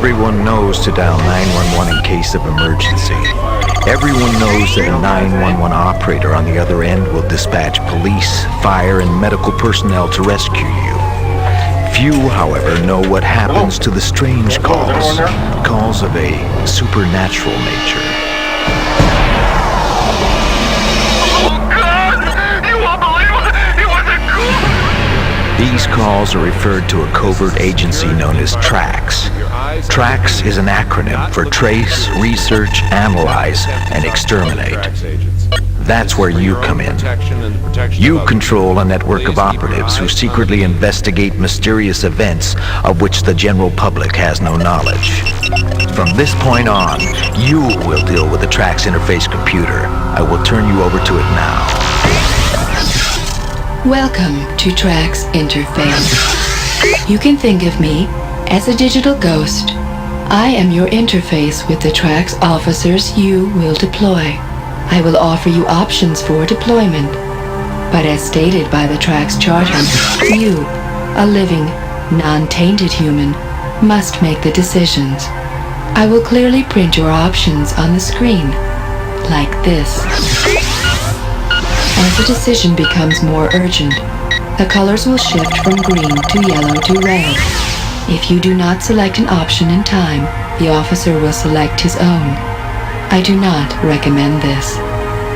Everyone knows to dial 911 in case of emergency. Everyone knows that a 911 operator on the other end will dispatch police, fire, and medical personnel to rescue you. Few, however, know what happens to the strange calls of a supernatural nature. These calls are referred to a covert agency known as T.R.A.X. T.R.A.X is an acronym for Trace, Research, Analyze, and Exterminate. That's where you come in. You control a network of operatives who secretly investigate mysterious events of which the general public has no knowledge. From this point on, you will deal with the T.R.A.X interface computer. I will turn you over to it now. Welcome to T.R.A.X Interface. You can think of me as a digital ghost. I am your interface with the T.R.A.X officers you will deploy. I will offer you options for deployment. But as stated by the T.R.A.X charter, you, a living, non-tainted human, must make the decisions. I will clearly print your options on the screen, like this. As the decision becomes more urgent, the colors will shift from green to yellow to red. If you do not select an option in time, the officer will select his own. I do not recommend this.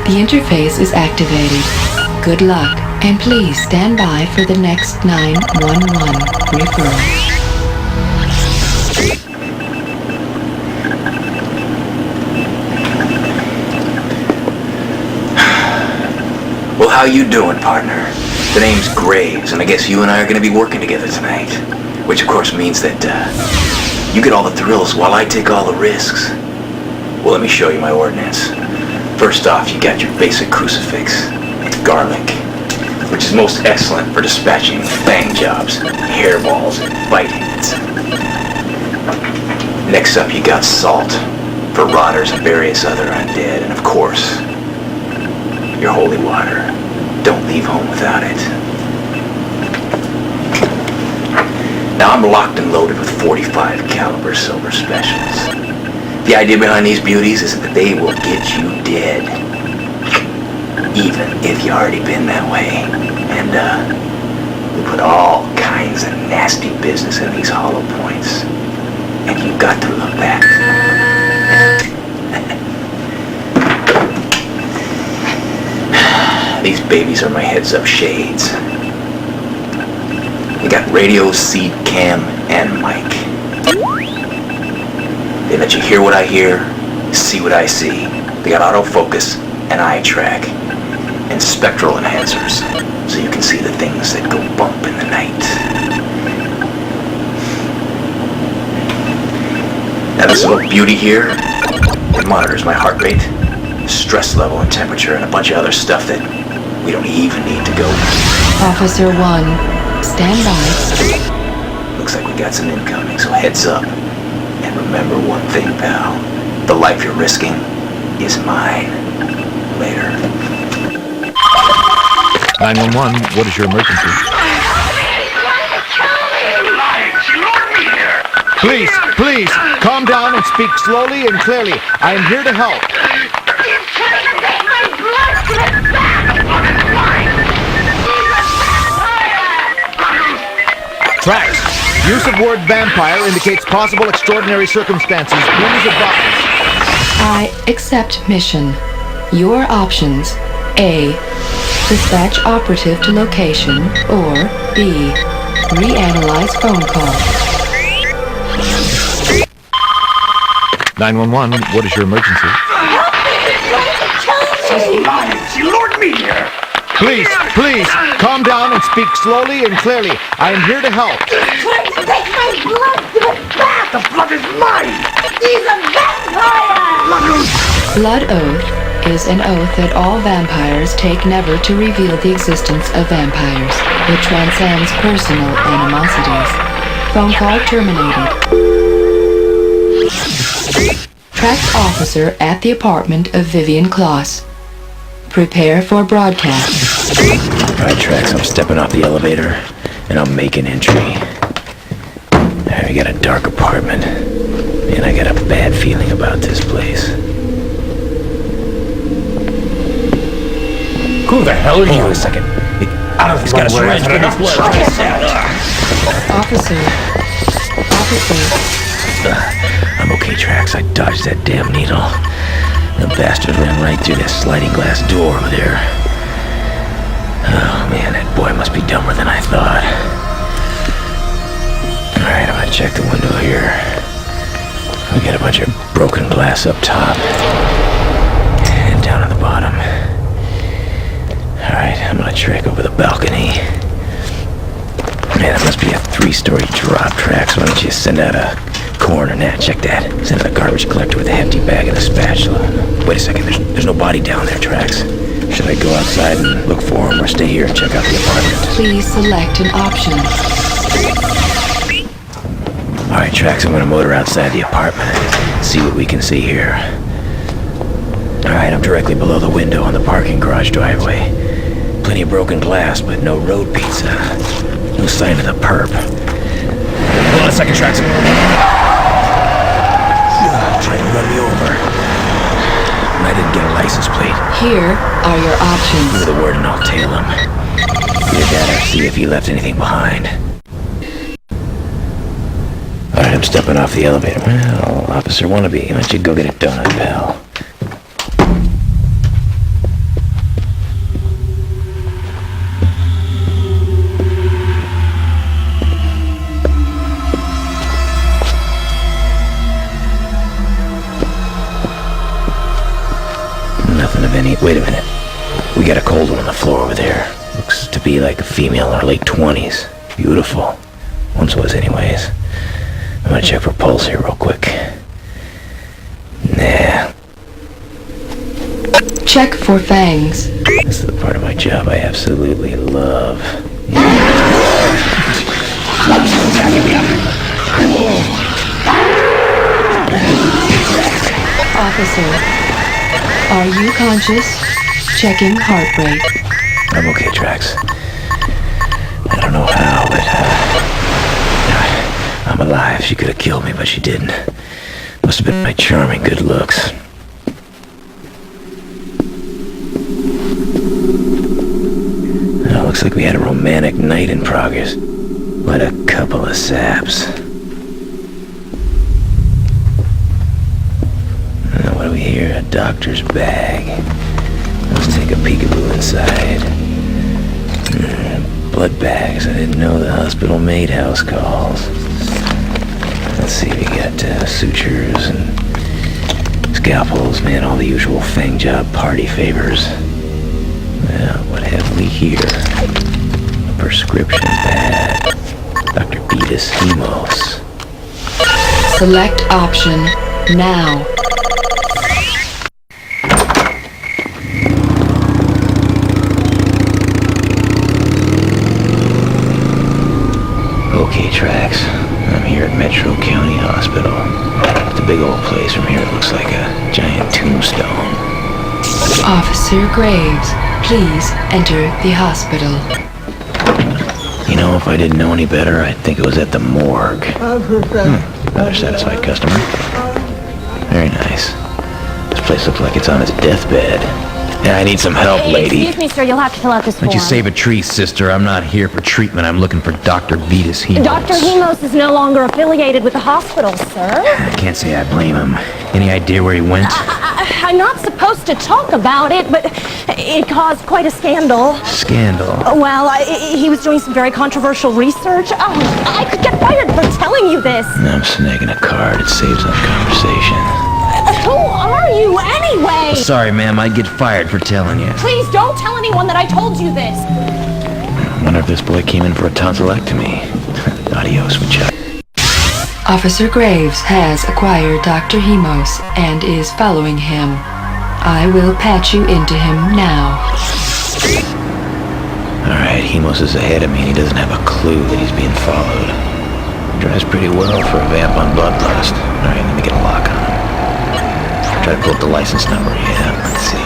The interface is activated. Good luck, and please stand by for the next 911 referral. Well, how you doing, partner? The name's Graves, and I guess you and I are going to be working together tonight. Which, of course, means that, you get all the thrills while I take all the risks. Well, let me show you my ordnance. First off, you got your basic crucifix. It's garlic, which is most excellent for dispatching bang jobs, hairballs, and bite-hits. Next up, you got salt, for rotters and various other undead, and of course, your holy water. Don't leave home without it. Now I'm locked and loaded with 45 caliber silver specials. The idea behind these beauties is that they will get you dead. Even if you already been that way. And we put all kinds of nasty business in these hollow points. And you've got to love that. These babies are my heads-up shades. They got radio, seed, cam, and mic. They let you hear what I hear, see what I see. They got autofocus and eye track, and spectral enhancers, so you can see the things that go bump in the night. Now this little beauty here, it monitors my heart rate, stress level and temperature, and a bunch of other stuff that we don't even need to go. Officer 1, stand by. Looks like we got some incoming, so heads up. And remember one thing, pal. The life you're risking is mine. Later. 911, what is your emergency? Please, calm down and speak slowly and clearly. I am here to help. T.R.A.X. Use of word vampire indicates possible extraordinary circumstances. Please advise. I accept mission. Your options: A, dispatch operative to location, or B, reanalyze phone call. 911, what is your emergency? She's lying. She lured me here. Please, calm down and speak slowly and clearly. I am here to help. He's trying to take my blood. Give it back. The blood is mine. He's a vampire. Blood oath is an oath that all vampires take never to reveal the existence of vampires. It transcends personal animosities. Phone call terminated. T.R.A.X officer at the apartment of Vivian Kloss. Prepare for broadcast. Alright, T.R.A.X, I'm stepping off the elevator, and I'm making entry. There, you got a dark apartment. Man, I got a bad feeling about this place. Who the hell are you? Hold on a second. He's got a syringe. Get enough blood. Officer. I'm okay, T.R.A.X. I dodged that damn needle. The bastard ran right through that sliding glass door over there. Oh, man, that boy must be dumber than I thought. Alright, I'm gonna check the window here. We got a bunch of broken glass up top. And down on the bottom. Alright, I'm gonna trek over the balcony. Man, that must be a 3-story drop, T.R.A.X. Why don't you send out a coroner? Nah, check that. Send out a garbage collector with a hefty bag and a spatula. Wait a second, there's no body down there, T.R.A.X. Should I go outside and look for him or stay here and check out the apartment? Please select an option. Alright, T.R.A.X., I'm gonna motor outside the apartment and see what we can see here. Alright, I'm directly below the window on the parking garage driveway. Plenty of broken glass, but no road pizza. No sign of the perp. Hold on a second, T.R.A.X. Trying to run me over. And I didn't get a license plate. Here are your options. Give me the word and I'll tail him. Either that or see if he left anything behind. Alright, I'm stepping off the elevator. Well, Officer Wannabe, why don't you go get a donut, pal? Nothing of any... Wait a minute. We got a cold one on the floor over there. Looks to be like a female in her late 20s. Beautiful. Once was anyways. I'm gonna check for pulse here real quick. Nah. Check for fangs. This is the part of my job I absolutely love. Officer, are you conscious? Checking heart rate. I'm okay, T.R.A.X. I don't know how, but I'm alive. She could have killed me, but she didn't. Must have been my charming good looks. Oh, looks like we had a romantic night in progress. What a couple of saps. What do we hear? A doctor's bag. Let's take a peekaboo inside. Blood bags. I didn't know the hospital made house calls. Let's see, we got sutures and scalpels, man, all the usual fang job party favors. Well, what have we here? A prescription pad. Dr. Beatus Hemos. Select option now. Okay, T.R.A.X. I'm here at Metro County Hospital. It's a big old place. From here it looks like a giant tombstone. Officer Graves, please enter the hospital. You know, if I didn't know any better, I'd think it was at the morgue. Another satisfied customer. Very nice. This place looks like it's on its deathbed. Yeah, I need some help, lady. Excuse me, sir. You'll have to fill out this form. Why don't you save a tree, sister? I'm not here for treatment. I'm looking for Dr. Beatus Hemos. Dr. Hemos is no longer affiliated with the hospital, sir. I can't say I blame him. Any idea where he went? I'm not supposed to talk about it, but it caused quite a scandal. Scandal? Well, he was doing some very controversial research. I could get fired for telling you this. I'm snagging a card. It saves on conversation. Who are you, anyway? Sorry, ma'am. I'd get fired for telling you. Please don't tell anyone that I told you this. I wonder if this boy came in for a tonsillectomy. Adios, muchacho. Officer Graves has acquired Dr. Hemos and is following him. I will patch you into him now. Alright, Hemos is ahead of me and he doesn't have a clue that he's being followed. He drives pretty well for a vamp on bloodlust. Alright, let me get a lock on him. Try to pull up the license number. Yeah, let's see.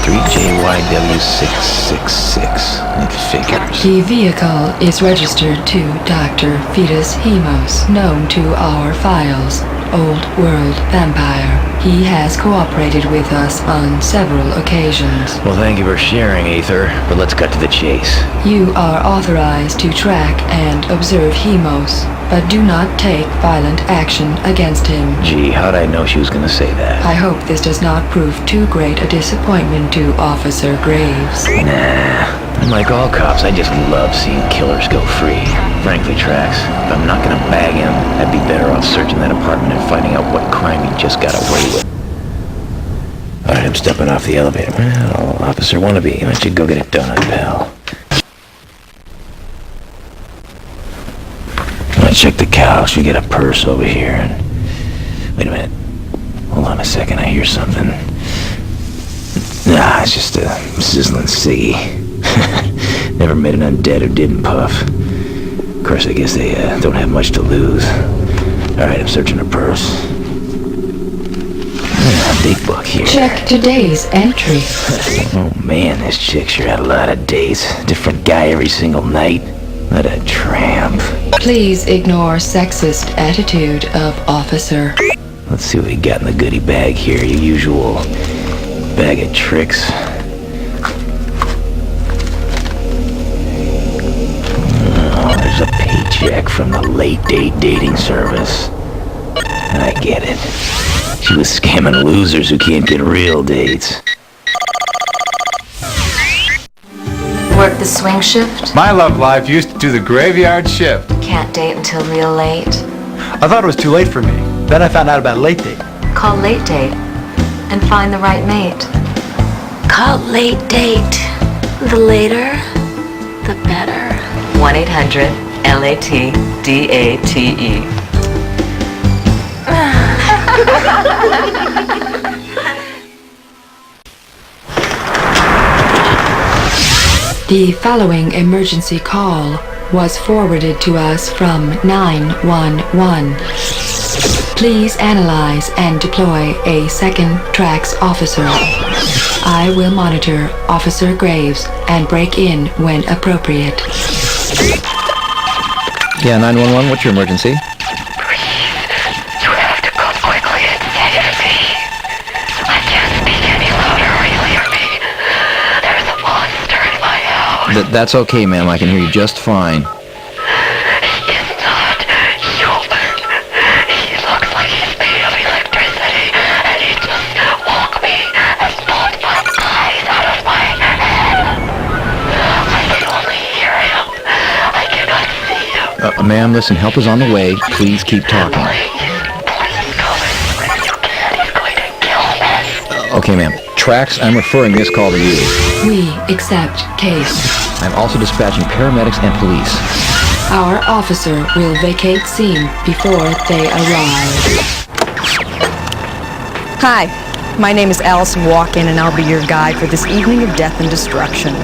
3JYW666. It figures. The vehicle is registered to Dr. Beatus Hemos, known to our files. old world vampire. He has cooperated with us on several occasions. Well, thank you for sharing, Aether, but let's cut to the chase. You are authorized to track and observe Hemos, but do not take violent action against him. Gee, how'd I know she was gonna say that? I hope this does not prove too great a disappointment to Officer Graves. Nah. Like all cops, I just love seeing killers go free. Frankly, T.R.A.X, if I'm not gonna bag him, I'd be better off searching that apartment and finding out what crime he just got away with. Alright, I'm stepping off the elevator. Well, Officer Wannabe, why don't you go get it done, pal? Let's check the couch. We get a purse over here. And wait a minute. Hold on a second, I hear something. Nah, it's just a sizzling ciggy. Never met an undead who didn't puff. Of course, I guess they don't have much to lose. Alright, I'm searching her purse. Big book here. Check today's entry. Oh man, this chick sure had a lot of dates. Different guy every single night. What a tramp. Please ignore sexist attitude of officer. Let's see what we got in the goodie bag here. Your usual bag of tricks. There's a paycheck from the late date dating service. I get it. She was scamming losers who can't get real dates. Work the swing shift? My love life used to do the graveyard shift. Can't date until real late? I thought it was too late for me. Then I found out about late date. Call late date and find the right mate. Call late date. The later, the better. 1-800-LATDATE. The following emergency call was forwarded to us from 911. Please analyze and deploy a second T.R.A.X officer. I will monitor Officer Graves and break in when appropriate. Yeah, 911, what's your emergency? You have to come quickly and save me. I can't speak any louder or you'll hear me. There's a monster in my house. That's okay, ma'am. I can hear you just fine. He is not human. He looks like he's made of electricity, and he just woke me and pulled my eyes out of my head. I can only hear him. I cannot see him. Ma'am, listen, help is on the way. Please keep talking. Please come as soon as you can. He's going to kill me. Okay, ma'am. T.R.A.X, I'm referring this call to you. We accept case. I'm also dispatching paramedics and police. Our officer will vacate scene before they arrive. Hi, my name is Allison Walk-In, and I'll be your guide for this evening of death and destruction.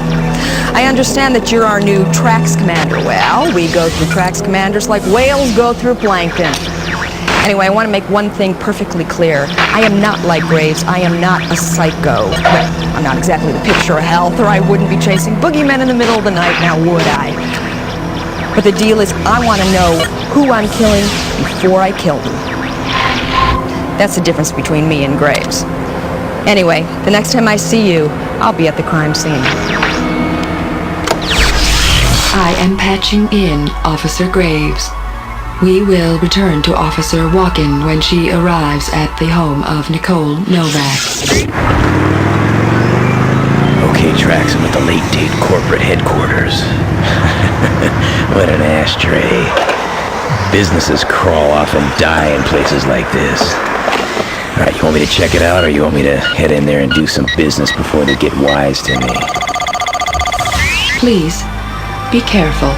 I understand that you're our new T.R.A.X commander. Well, we go through T.R.A.X commanders like whales go through plankton. Anyway, I want to make one thing perfectly clear. I am not like Graves. I am not a psycho. Well, I'm not exactly the picture of health, or I wouldn't be chasing boogeymen in the middle of the night, now would I? But the deal is, I want to know who I'm killing before I kill them. That's the difference between me and Graves. Anyway, the next time I see you, I'll be at the crime scene. I am patching in Officer Graves. We will return to Officer Walken when she arrives at the home of Nicole Novak. Okay, T.R.A.X, I'm at the late date corporate headquarters. What an ashtray. Businesses crawl off and die in places like this. Alright, you want me to check it out, or you want me to head in there and do some business before they get wise to me? Please, be careful.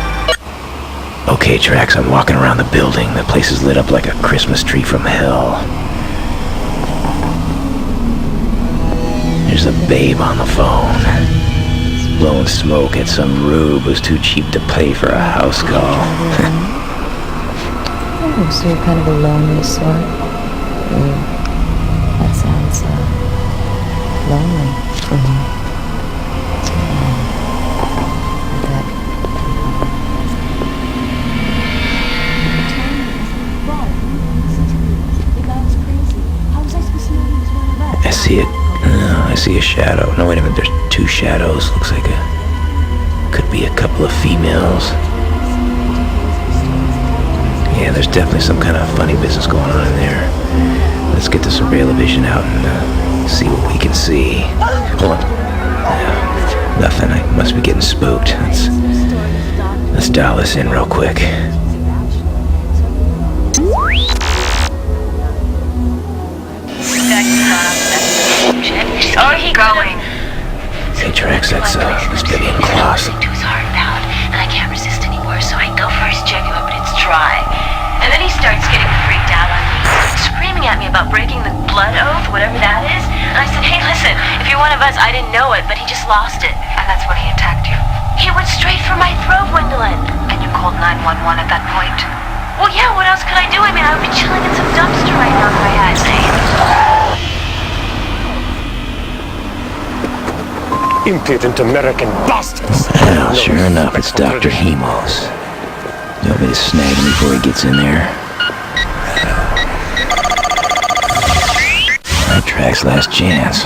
Okay, T.R.A.X, I'm walking around the building. The place is lit up like a Christmas tree from hell. There's a babe on the phone. Blowing smoke at some rube who's too cheap to pay for a house call. Oh, so you're kind of a lonely sort? That sounds, lonely for me. see it. I see a shadow. No, wait a minute. There's two shadows. Looks like could be a couple of females. Yeah, there's definitely some kind of funny business going on in there. Let's get the surveillance vision out and see what we can see. Hold on. Nothing. I must be getting spooked. Let's dial this in real quick. Or he going? T.R.A.X, that's Billy and Klaus. To his heart pound, and I can't resist anymore, so I go for his jugular, but it's dry. And then he starts getting freaked out on me, screaming at me about breaking the blood oath, whatever that is. And I said, hey, listen, if you're one of us, I didn't know it, but he just lost it. And that's when he attacked you. He went straight for my throat, Gwendolyn. And you called 911 at that point? Well, yeah, what else could I do? I mean, I would be chilling in some dumpster right now if I had to. Impudent American bastards! Well, sure enough, it's Dr. Hemos. You want me to snag him before he gets in there? T.R.A.X last chance.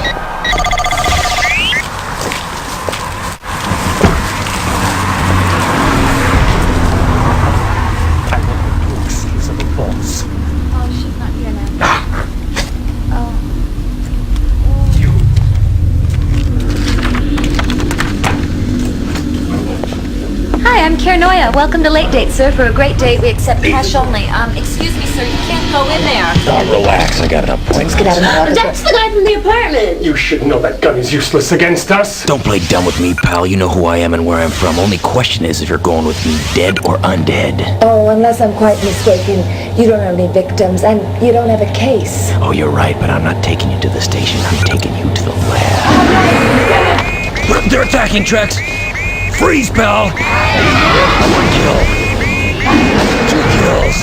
I want to excuse the boss. Oh, she's not here now. Hi, I'm Kiernoya. Welcome to Late Date, sir. For a great date, we accept cash only. Excuse me, sir, you can't go in there. Relax, I got an appointment. Let's get out of my office. That's the guy from the apartment. You should know that gun is useless against us. Don't play dumb with me, pal. You know who I am and where I'm from. Only question is if you're going with me dead or undead. Oh, unless I'm quite mistaken, you don't have any victims, and you don't have a case. Oh, you're right, but I'm not taking you to the station. I'm taking you to the lab. They're attacking, T.R.A.X. Freeze, pal! 1 kill. 2 kills.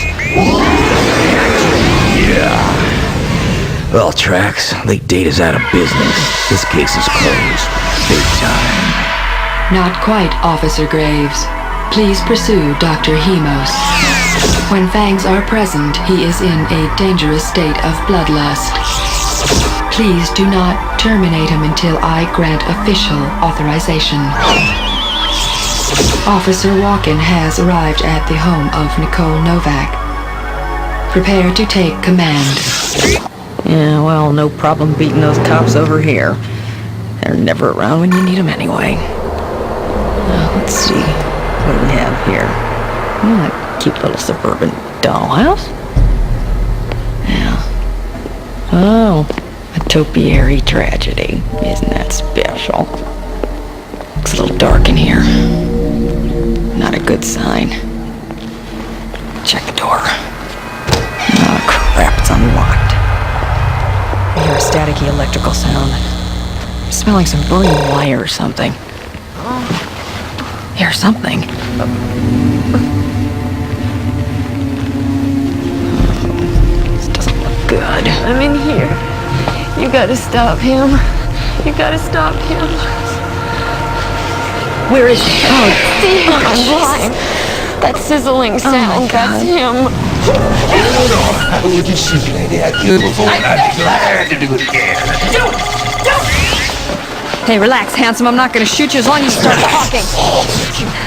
Yeah. Well, T.R.A.X, Late Date is out of business. This case is closed. Big time. Not quite, Officer Graves. Please pursue Dr. Hemos. When fangs are present, he is in a dangerous state of bloodlust. Please do not terminate him until I grant official authorization. Officer Walken has arrived at the home of Nicole Novak. Prepare to take command. Yeah, well, no problem beating those cops over here. They're never around when you need them anyway. Let's see. What do we have here? A cute little suburban dollhouse? Yeah. Oh, a topiary tragedy. Isn't that special? Looks a little dark in here. Not a good sign. Check the door. Oh, crap, it's unlocked. I hear a staticky electrical sound. I'm smelling some burning wire or something. Hear something. This doesn't look good. I'm in here. You gotta stop him. You gotta stop him. Where is he? Oh, See, I'm blind. That sizzling sound, that's him. Would you see lady I killed before and I'd be glad to do it again. Hey, relax, handsome. I'm not gonna shoot you as long as you start talking.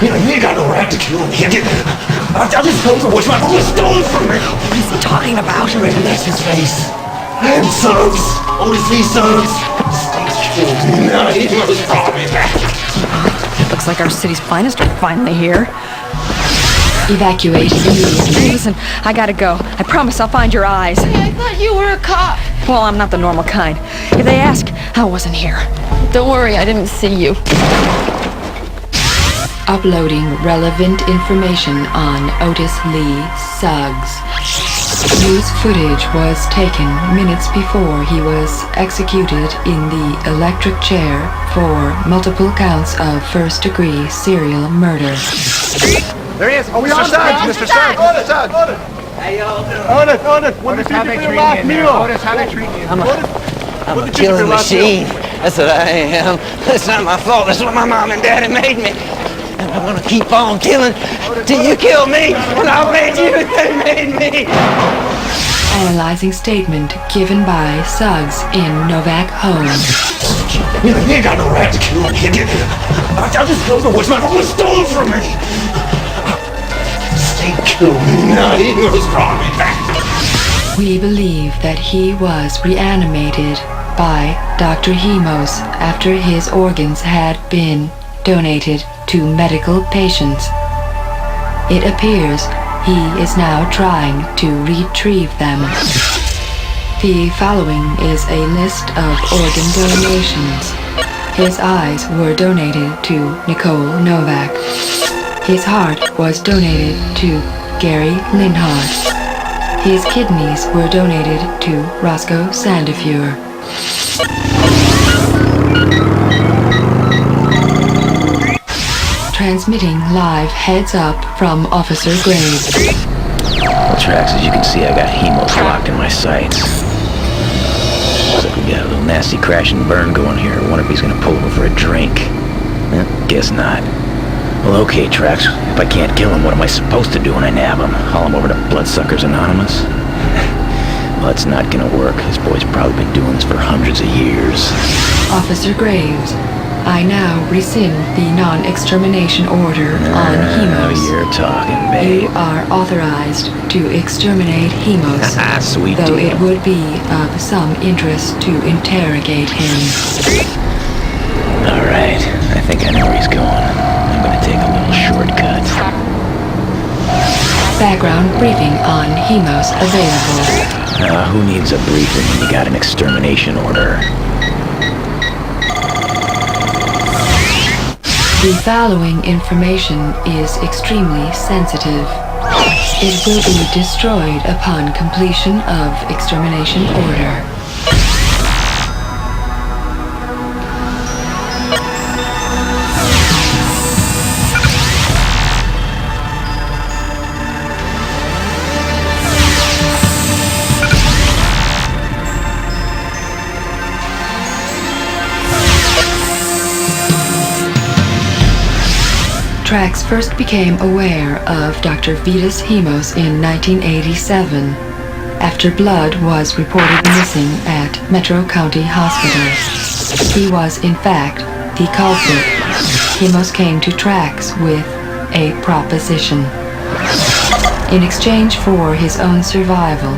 You know, you ain't got no right to kill me. I just told you what my brother stole from me. What is he talking about? Maybe that's his face. And sons. Only 3 sons. Sons killed me. Now he must call me back. Looks like our city's finest are finally here. Evacuate immediately. Hey, listen, I gotta go. I promise I'll find your eyes. Hey, I thought you were a cop. Well, I'm not the normal kind. If they ask, I wasn't here. Don't worry, I didn't see you. Uploading relevant information on Otis Lee Suggs. News footage was taken minutes before he was executed in the electric chair for multiple counts of first-degree serial murder. There he is. Oh, Mr. Suggs, Mr. Suggs. Otis, Suggs. Otis. How y'all doing? Otis, what did you do for your last meal? Otis, how they treat you? I'm a killing machine. That's what I am. That's not my fault. That's what my mom and daddy made me. And I'm gonna keep on killing till you kill me. And I'll make you as they made me. analyzing statement given by Suggs in Novak home. You ain't got no right to kill me. I just killed the what's my father stole from me. They killed me. Now he was wrong with that. We believe that he was reanimated by Dr. Hemos after his organs had been donated to medical patients. It appears he is now trying to retrieve them. The following is a list of organ donations. His eyes were donated to Nicole Novak. His heart was donated to Gary Linhart. His kidneys were donated to Roscoe Sandefur. Transmitting live heads up from Officer Graves. Well, T.R.A.X, as you can see, I got Hemos locked in my sights. Looks like we got a little nasty crash and burn going here. I wonder if he's gonna pull over for a drink. Guess not. Well, okay, T.R.A.X, if I can't kill him, what am I supposed to do when I nab him? Haul him over to Bloodsuckers Anonymous? Well, it's not gonna work. This boy's probably been doing this for hundreds of years. Officer Graves, I now rescind the non-extermination order on Hemos. You're talking, babe. You are authorized to exterminate Hemos, Sweet though deal. it would be of some interest to interrogate him. Alright, I think I know where he's going. I'm gonna take a little shortcut. Background briefing on Hemos available. Who needs a briefing when you got an extermination order? The following information is extremely sensitive. It will be destroyed upon completion of extermination order. T.R.A.X first became aware of Dr. Vitas Hemos in 1987, after blood was reported missing at Metro County Hospital. He was, in fact, the culprit. Hemos came to T.R.A.X with a proposition. In exchange for his own survival,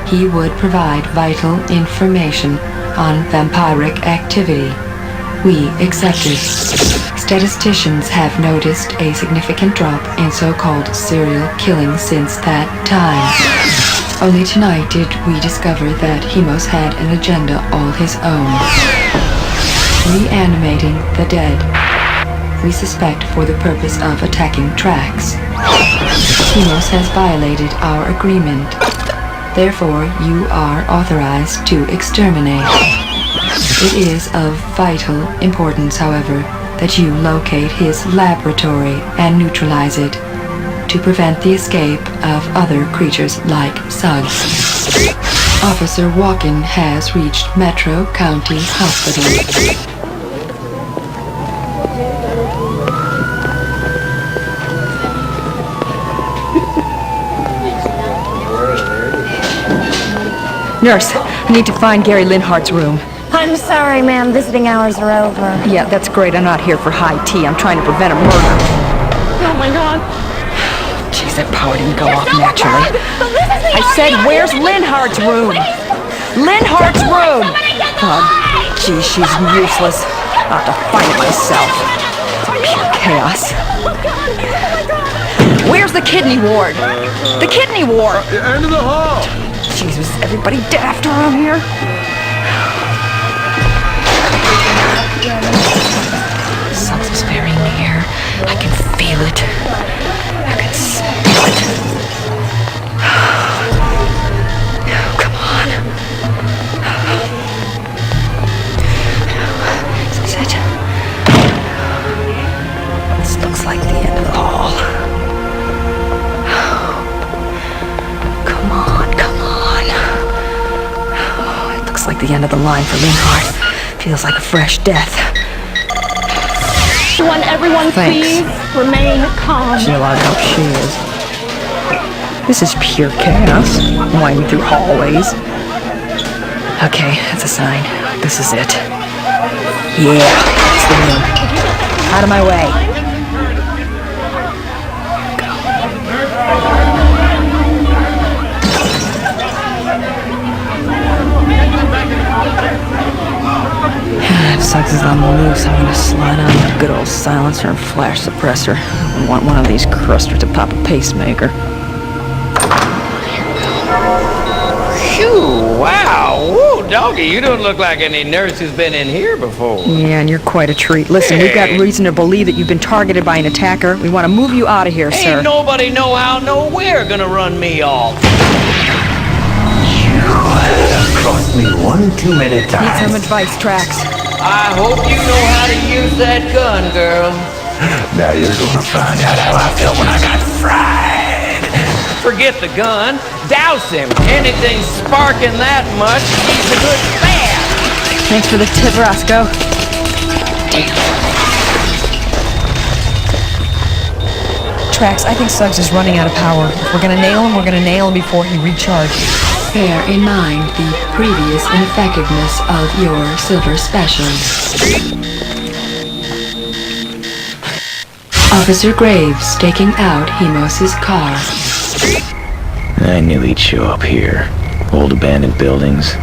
he would provide vital information on vampiric activity. We accepted. Statisticians have noticed a significant drop in so-called serial killing since that time. Only tonight did we discover that Hemos had an agenda all his own. Reanimating the dead. We suspect for the purpose of attacking T.R.A.X. Hemos has violated our agreement. Therefore, you are authorized to exterminate. It is of vital importance, however, that you locate his laboratory and neutralize it to prevent the escape of other creatures like Suggs. Officer Walken has reached Metro County Hospital. Nurse, I need to find Gary Linhart's room. I'm sorry, ma'am. Visiting hours are over. Yeah, that's great. I'm not here for high tea. I'm trying to prevent a murder. Oh my God. Jeez, that power didn't go off naturally. I said, where's Linhart's room? Linhart's room! God, geez, she's useless. I'll have to find it myself. Pure chaos. Where's the kidney ward? The kidney ward! End of the hall! Jeez, was everybody daft around here? Suggs is very near. I can feel it. I can smell it. Oh, come on. Is this it? This looks like the end of the hall. Come on, come on. Oh, it looks like the end of the line for Linhart. Feels like a fresh death. Everyone, Thanks. please remain calm. She's a lot of help, she is. This is pure chaos. Winding through hallways. Okay, that's a sign. This is it. Yeah, it's the room. Out of my way. If Suggs is on the loose, I'm gonna slide on a good old silencer and flash suppressor. I want one of these crusters to pop a pacemaker. Phew, wow. Whoa, doggy, you don't look like any nurse who's been in here before. Yeah, and you're quite a treat. Listen, we've got reason to believe that you've been targeted by an attacker. We want to move you out of here, sir. Ain't nobody know how, no where gonna run me off. Cost me one too many times. Need some advice, T.R.A.X. I hope you know how to use that gun, girl. Now you're gonna find out how I felt when I got fried. Forget the gun. Douse him. Anything sparking that much needs a good bath. Thanks for the tip, Roscoe. T.R.A.X., I think Suggs is running out of power. If we're gonna nail him, we're gonna nail him before he recharges. Bear in mind the previous ineffectiveness of your silver special. Officer Graves staking out Hemos' car. I knew he'd show up here. Old abandoned buildings.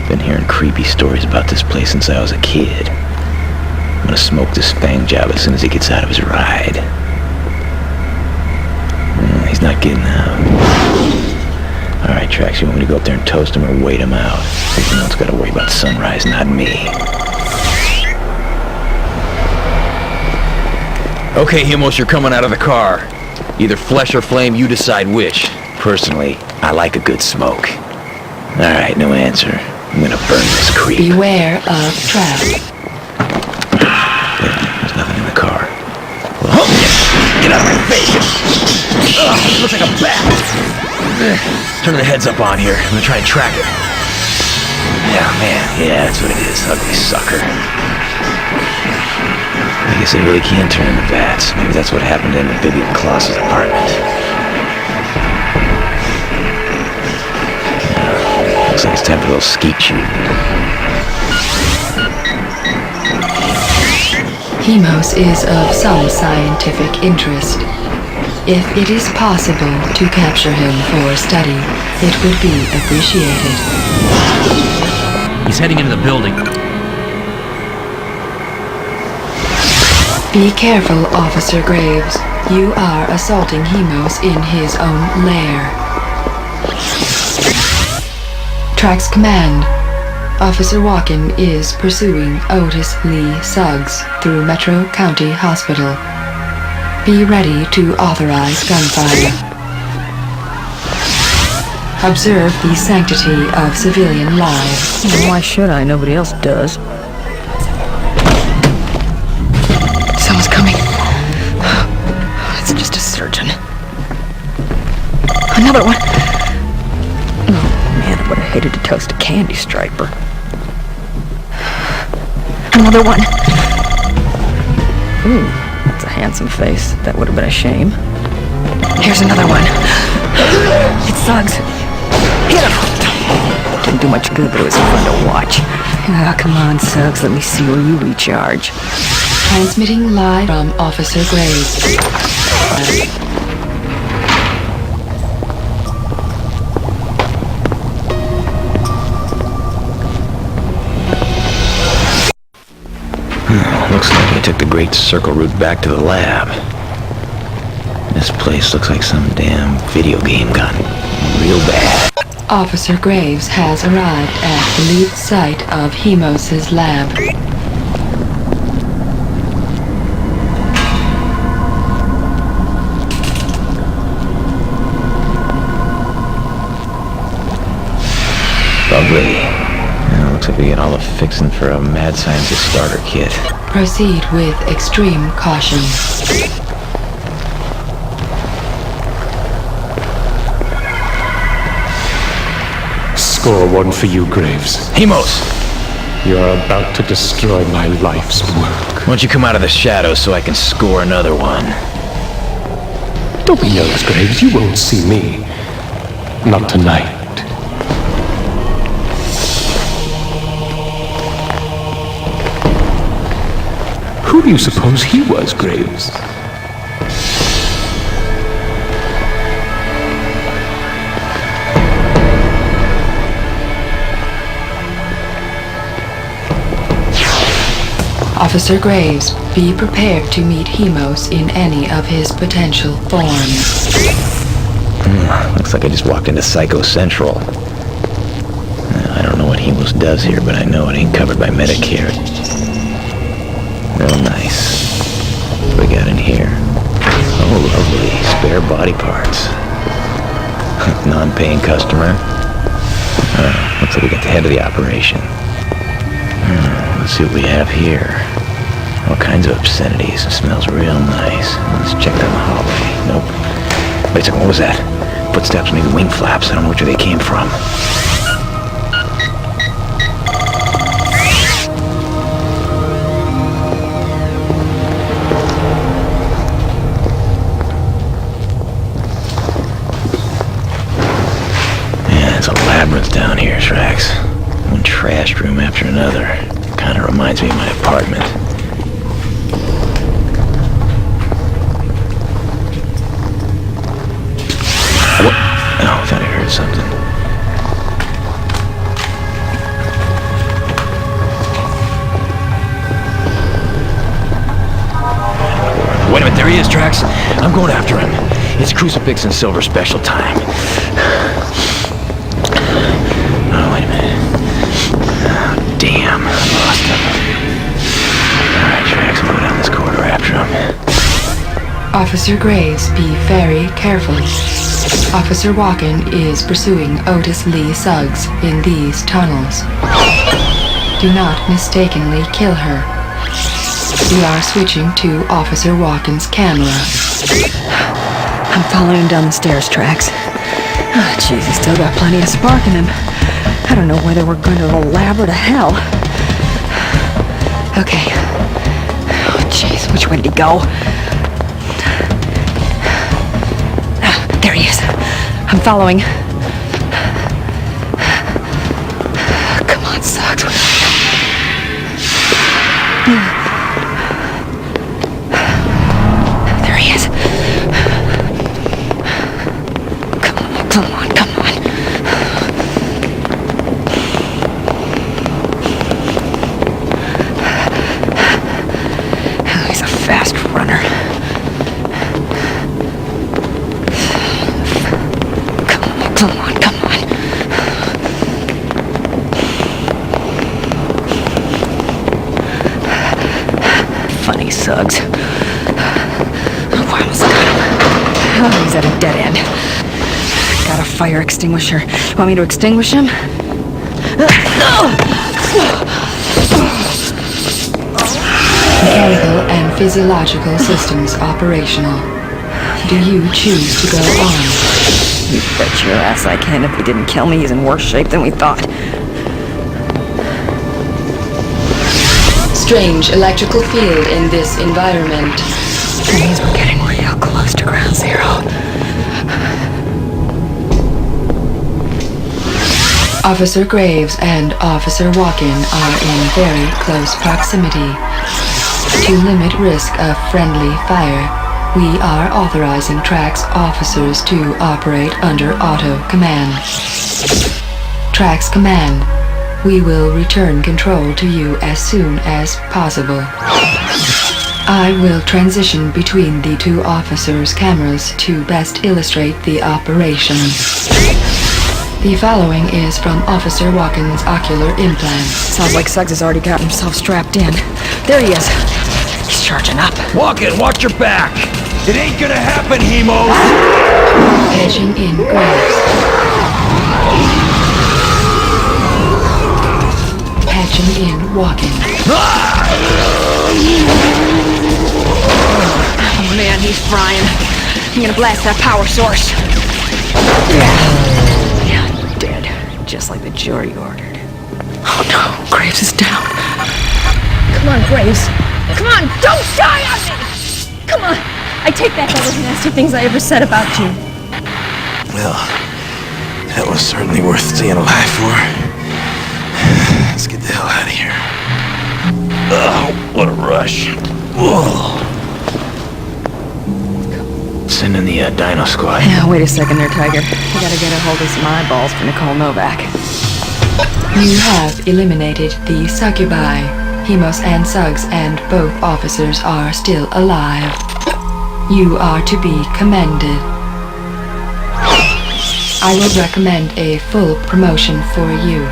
Been hearing creepy stories about this place since I was a kid. I'm gonna smoke this Fang job as soon as he gets out of his ride. He's not getting out. Alright, T.R.A.X., you want me to go up there and toast him or wait him out? Everyone else gotta worry about sunrise, not me. Okay, Hemos, you're coming out of the car. Either flesh or flame, you decide which. Personally, I like a good smoke. Alright, no answer. I'm gonna burn this creep. Beware of trap. There's nothing in the car. Well, get out of my face! Ugh, looks like a bat! Turn the heads up on here. I'm gonna try and track it. Yeah, man. Yeah, that's what it is. Ugly sucker. I guess I really can turn into bats. Maybe that's what happened to Amphibian Klaus's apartment. Looks like it's time for a little skeet shooting. Hemos is of some scientific interest. If it is possible to capture him for study, it would be appreciated. He's heading into the building. Be careful, Officer Graves. You are assaulting Hemos in his own lair. T.R.A.X. Command. Officer Walken is pursuing Otis Lee Suggs through Metro County Hospital. Be ready to authorize gunfire. Observe the sanctity of civilian lives. Why should I? Nobody else does. Someone's coming. It's just a surgeon. Another one. Oh man, I would have hated to toast a candy striper. Another one. Ooh. That's a handsome face. That would have been a shame. Here's another one. It's Suggs. Hit him! Didn't do much good, but it was fun to watch. Ah, come on, Suggs. Let me see where you recharge. Transmitting live from Officer Graves. Looks like I took the Great Circle route back to the lab. This place looks like some damn video game gone real bad. Officer Graves has arrived at the lead site of Hemos' lab. Lovely. Looks like we get all the fixing for a mad scientist starter kit. Proceed with extreme caution. Score one for you, Graves. Hemos! You're about to destroy my life's work. Why don't you come out of the shadows so I can score another one? Don't be nervous, Graves. You won't see me. Not tonight. Who do you suppose he was, Graves? Officer Graves, be prepared to meet Hemos in any of his potential forms. Looks like I just walked into Psycho Central. I don't know what Hemos does here, but I know it ain't covered by Medicare. Real nice. What do we got in here? Oh, lovely. Spare body parts. Non-paying customer. Looks like we got the head of the operation. Let's see what we have here. All kinds of obscenities. It smells real nice. Let's check down the hallway. Nope. Wait a second, what was that? Footsteps, maybe wing flaps. I don't know which way they came from. Yeah, it's a labyrinth down here, T.R.A.X. One trashed room after another. Kind of reminds me of my apartment. What? Oh, I thought I heard something. Wait a minute, there he is, T.R.A.X. I'm going after him. It's crucifix and silver special time. Oh, wait a minute. Oh, damn, I lost him. Alright, T.R.A.X, I'm going down this corridor after him. Officer Graves, be very careful. Officer Walken is pursuing Otis Lee Suggs in these tunnels. Do not mistakenly kill her. We are switching to Officer Walken's camera. I'm following him down the stairs, T.R.A.X. Oh, jeez, he's still got plenty of spark in him. I don't know whether we're going to the lab or to hell. Okay. Oh, jeez, which way did he go? There he is. I'm following. Come on, Suggs. There he is. Come on, come on. Oh, he's a fast runner. Come on, come on. Funny Suggs. Wow, got him. Oh, he's at a dead end. Got a fire extinguisher. You want me to extinguish him? Mechanical and physiological systems operational. Do you choose to go on? You bet your ass I can. If he didn't kill me, he's in worse shape than we thought. Strange electrical field in this environment. That means we're getting real close to ground zero. Officer Graves and Officer Walken are in very close proximity. To limit risk of friendly fire, we are authorizing T.R.A.X. officers to operate under auto command. T.R.A.X. command, we will return control to you as soon as possible. I will transition between the two officers' cameras to best illustrate the operation. The following is from Officer Walken's ocular implant. Sounds like Suggs has already got himself strapped in. There he is. He's charging up. Walken, watch your back! It ain't gonna happen, Hemos! Patching in Graves. Patching in Walken. Oh man, he's frying. I'm gonna blast that power source. Yeah, dead. Just like the jury ordered. Oh no, Graves is down. Come on, Graves. Come on, don't die on me! Come on. I take back all those nasty things I ever said about you. Well, That was certainly worth staying alive for. Let's get the hell out of here. Oh, what a rush. Whoa. Send in the Dino Squad. Yeah, wait a second there, Tiger. I gotta get a hold of some eyeballs for Nicole Novak. You have eliminated the succubi. Hemos and Suggs and both officers are still alive. You are to be commended. I will recommend a full promotion for you.